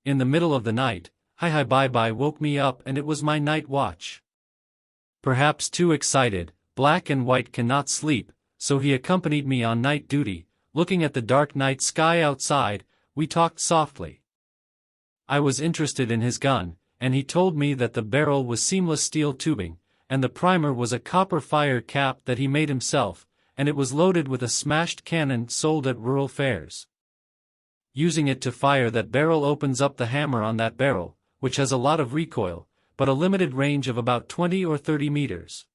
In the middle of the night, Hi Bye Bye woke me up and it was my night watch. Perhaps too excited, Black and White cannot sleep, so he accompanied me on night duty. Looking at the dark night sky outside, we talked softly. I was interested in his gun, and he told me that the barrel was seamless steel tubing, and the primer was a copper fire cap that he made himself, and it was loaded with a smashed cannon sold at rural fairs. Using it to fire that barrel opens up the hammer on that barrel, which has a lot of recoil, but a limited range of about 20 or 30 meters.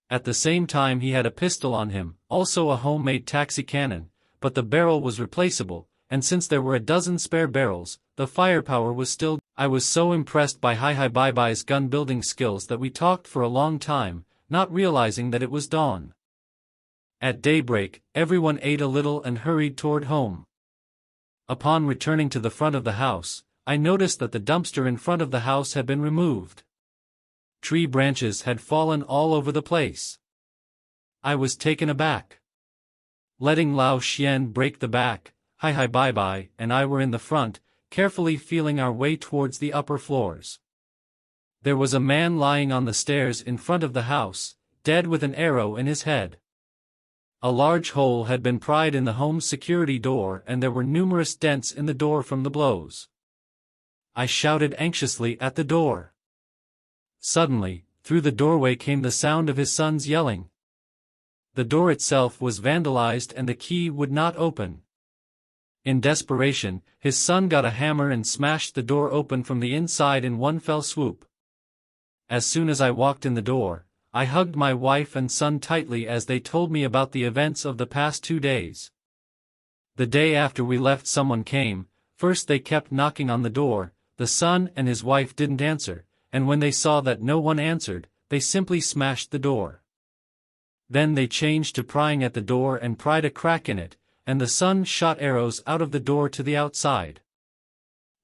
At the same time he had a pistol on him, also a homemade taxi cannon, but the barrel was replaceable, and since there were a dozen spare barrels, the firepower was still. I was so impressed by Hi Bye Bye's gun building skills that we talked for a long time, not realizing that it was dawn. At daybreak, everyone ate a little and hurried toward home. Upon returning to the front of the house, I noticed that the dumpster in front of the house had been removed. Tree branches had fallen all over the place. I was taken aback. Letting Lao Xian break the back, Hi Bye Bye and I were in the front, carefully feeling our way towards the upper floors. There was a man lying on the stairs in front of the house, dead with an arrow in his head. A large hole had been pried in the home's security door and there were numerous dents in the door from the blows. I shouted anxiously at the door. Suddenly, through the doorway came the sound of his son's yelling. The door itself was vandalized and the key would not open. In desperation, his son got a hammer and smashed the door open from the inside in one fell swoop. As soon as I walked in the door, I hugged my wife and son tightly as they told me about the events of the past 2 days. The day after we left someone came. First they kept knocking on the door, the son and his wife didn't answer, and when they saw that no one answered, they simply smashed the door. Then they changed to prying at the door and pried a crack in it, and the son shot arrows out of the door to the outside.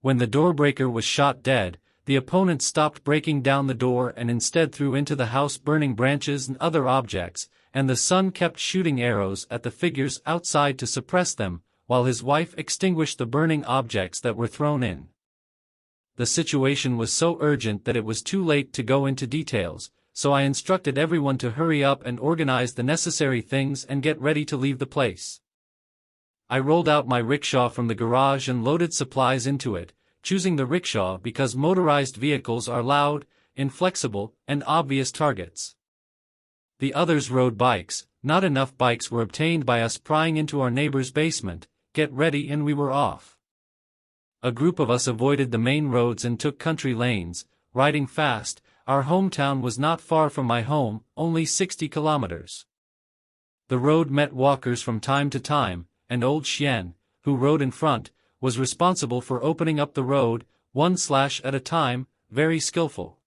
When the doorbreaker was shot dead, the opponent stopped breaking down the door and instead threw into the house burning branches and other objects, and the son kept shooting arrows at the figures outside to suppress them, while his wife extinguished the burning objects that were thrown in. The situation was so urgent that it was too late to go into details, so I instructed everyone to hurry up and organize the necessary things and get ready to leave the place. I rolled out my rickshaw from the garage and loaded supplies into it, choosing the rickshaw because motorized vehicles are loud, inflexible, and obvious targets. The others rode bikes. Not enough bikes were obtained by us prying into our neighbor's basement. Get ready and we were off. A group of us avoided the main roads and took country lanes, riding fast. Our hometown was not far from my home, only 60 kilometers. The road met walkers from time to time, and old Xian, who rode in front, was responsible for opening up the road, 1 slash at a time, very skillful.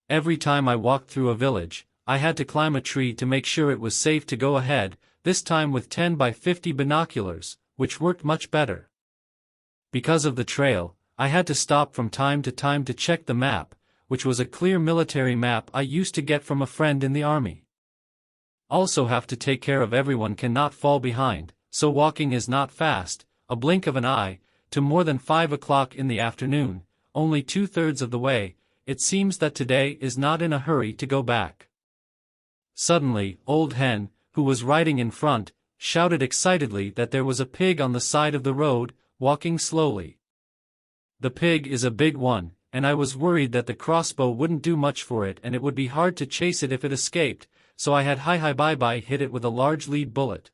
Every time I walked through a village, I had to climb a tree to make sure it was safe to go ahead, this time with 10 by 50 binoculars, which worked much better. Because of the trail, I had to stop from time to check the map, which was a clear military map I used to get from a friend in the army. Also have to take care of everyone cannot fall behind, so walking is not fast, a blink of an eye, to more than 5 o'clock in the afternoon, only 2/3 of the way. It seems that today is not in a hurry to go back. Suddenly, Old Hen, who was riding in front, shouted excitedly that there was a pig on the side of the road, walking slowly. The pig is a big one, and I was worried that the crossbow wouldn't do much for it and it would be hard to chase it if it escaped, so I had Hi Bye Bye hit it with a large lead bullet.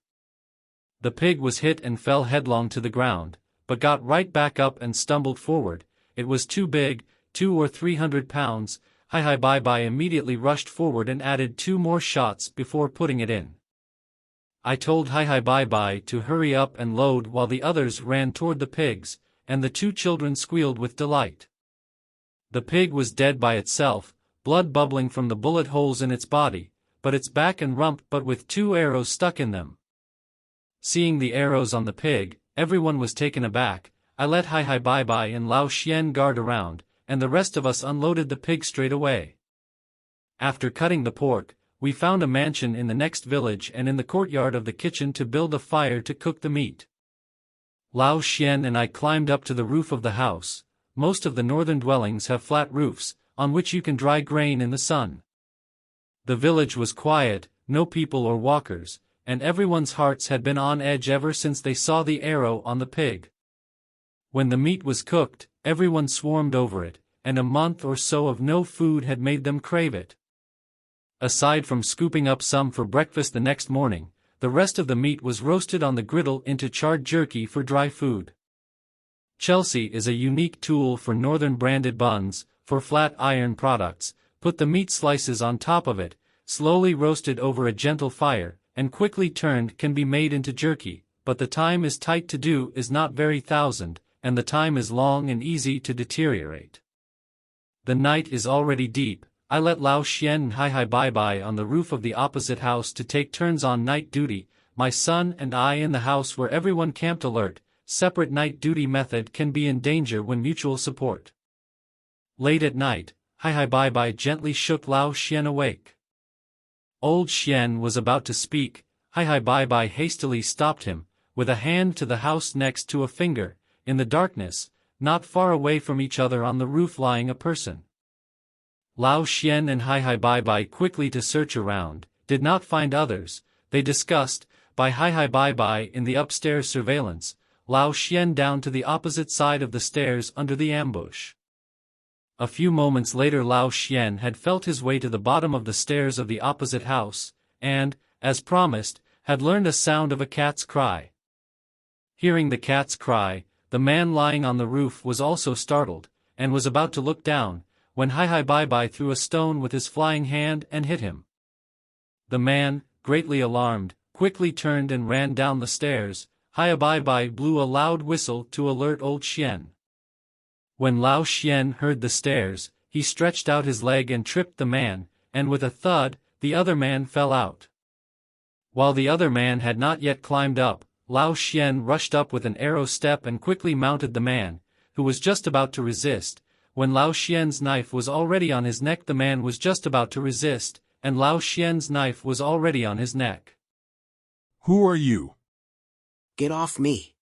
The pig was hit and fell headlong to the ground, but got right back up and stumbled forward. It was too big, 200 or 300 pounds. Hi Bye Bye immediately rushed forward and added 2 more shots before putting it in. I told Hi Bye Bye to hurry up and load while the others ran toward the pigs, and the 2 children squealed with delight. The pig was dead by itself, blood bubbling from the bullet holes in its body, but its back and rump but with 2 arrows stuck in them. Seeing the arrows on the pig, everyone was taken aback. I let Hi Bye Bye and Lao Xian guard around, and the rest of us unloaded the pig straight away. After cutting the pork, we found a mansion in the next village and in the courtyard of the kitchen to build a fire to cook the meat. Lao Xian and I climbed up to the roof of the house. Most of the northern dwellings have flat roofs, on which you can dry grain in the sun. The village was quiet, no people or walkers, and everyone's hearts had been on edge ever since they saw the arrow on the pig. When the meat was cooked, everyone swarmed over it, and a month or so of no food had made them crave it. Aside from scooping up some for breakfast the next morning, the rest of the meat was roasted on the griddle into charred jerky for dry food. Chelsea is a unique tool for northern branded buns. For flat iron products, put the meat slices on top of it, slowly roasted over a gentle fire, and quickly turned can be made into jerky, but the time is tight to do is not very thousand, and the time is long and easy to deteriorate. The night is already deep. I let Lao Xian and Hi Bye on the roof of the opposite house to take turns on night duty, my son and I in the house where everyone camped alert. Separate night duty method can be in danger when mutual support. Late at night, Hi Bye gently shook Lao Xian awake. Old Xian was about to speak. Hi Bye hastily stopped him, with a hand to the house next to a finger. In the darkness, not far away from each other on the roof lying a person. Lao Xian and Hi Bye quickly to search around, did not find others. They discussed, by Hi Bye in the upstairs surveillance, Lao Xian down to the opposite side of the stairs under the ambush. A few moments later Lao Xian had felt his way to the bottom of the stairs of the opposite house, and, as promised, had learned a sound of a cat's cry. Hearing the cat's cry, the man lying on the roof was also startled, and was about to look down, when Hi Bye threw a stone with his flying hand and hit him. The man, greatly alarmed, quickly turned and ran down the stairs. Hi Bye blew a loud whistle to alert old Xian. When Lao Xian heard the stairs, he stretched out his leg and tripped the man, and with a thud, the other man fell out. While the other man had not yet climbed up, Lao Xian rushed up with an arrow step and quickly mounted the man, who was just about to resist. When Lao Xian's knife was already on his neck, the man was just about to resist, and Lao Xian's knife was already on his neck. Who are you? Get off me.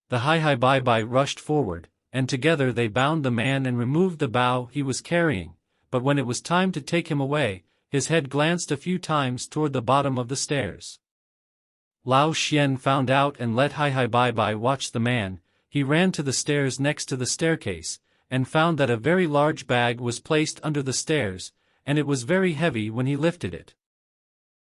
The Hi Bye rushed forward, and together they bound the man and removed the bough he was carrying, but when it was time to take him away, his head glanced a few times toward the bottom of the stairs. Lao Xian found out and let Hi Bye watch the man. He ran to the stairs next to the staircase, and found that a very large bag was placed under the stairs, and it was very heavy when he lifted it.